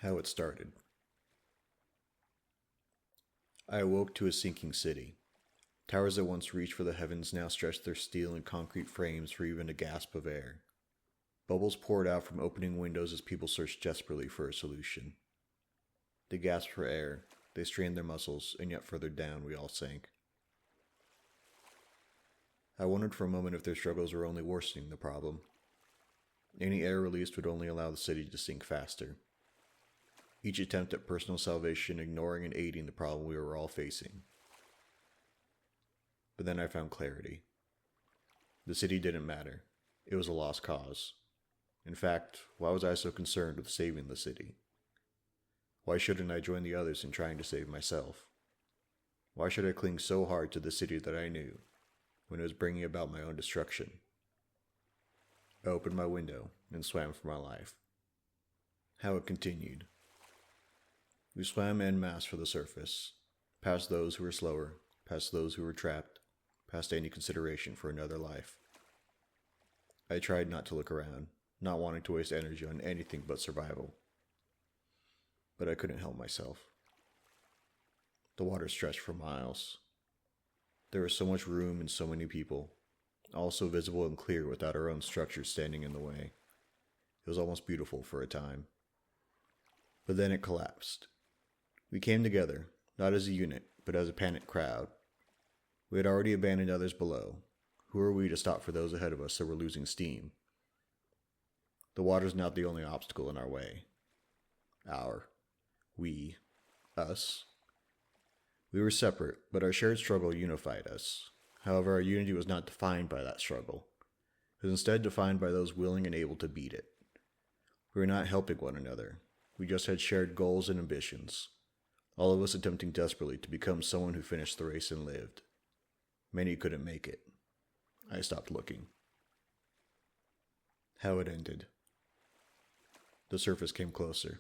How it started. I awoke to a sinking city. Towers that once reached for the heavens now stretched their steel and concrete frames for even a gasp of air. Bubbles poured out from opening windows as people searched desperately for a solution. They gasped for air, they strained their muscles, and yet further down we all sank. I wondered for a moment if their struggles were only worsening the problem. Any air released would only allow the city to sink faster. Each attempt at personal salvation ignoring and aiding the problem we were all facing. But then I found clarity. The city didn't matter. It was a lost cause. In fact, why was I so concerned with saving the city? Why shouldn't I join the others in trying to save myself? Why should I cling so hard to the city that I knew, when it was bringing about my own destruction? I opened my window and swam for my life. How it continued. We swam en masse for the surface, past those who were slower, past those who were trapped, past any consideration for another life. I tried not to look around, not wanting to waste energy on anything but survival. But I couldn't help myself. The water stretched for miles. There was so much room and so many people, all so visible and clear without our own structures standing in the way. It was almost beautiful for a time. But then it collapsed. We came together, not as a unit, but as a panicked crowd. We had already abandoned others below. Who were we to stop for those ahead of us that were losing steam? The water's not the only obstacle in our way. Us. We were separate, but our shared struggle unified us. However, our unity was not defined by that struggle. It was instead defined by those willing and able to beat it. We were not helping one another. We just had shared goals and ambitions. All of us attempting desperately to become someone who finished the race and lived. Many couldn't make it. I stopped looking. How it ended. The surface came closer.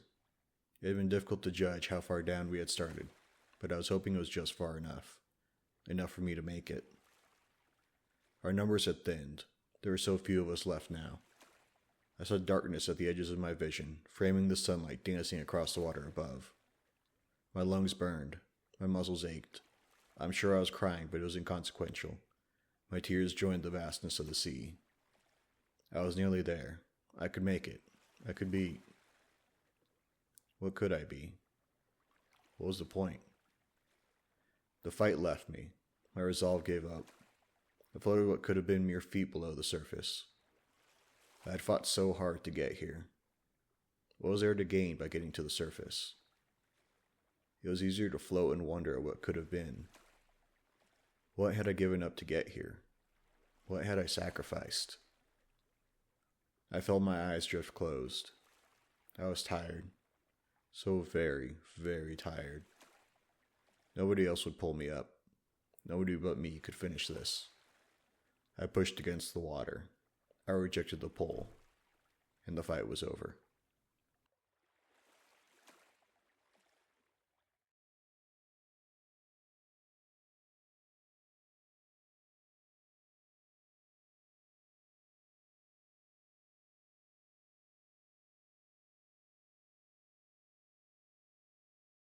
It had been difficult to judge how far down we had started, but I was hoping it was just far enough. Enough for me to make it. Our numbers had thinned. There were so few of us left now. I saw darkness at the edges of my vision, framing the sunlight dancing across the water above. My lungs burned. My muscles ached. I'm sure I was crying, but it was inconsequential. My tears joined the vastness of the sea. I was nearly there. I could make it. I could be... What could I be? What was the point? The fight left me. My resolve gave up. I floated what could have been mere feet below the surface. I had fought so hard to get here. What was there to gain by getting to the surface? It was easier to float and wonder at what could have been. What had I given up to get here? What had I sacrificed? I felt my eyes drift closed. I was tired. So very, very tired. Nobody else would pull me up. Nobody but me could finish this. I pushed against the water. I rejected the pull, and the fight was over.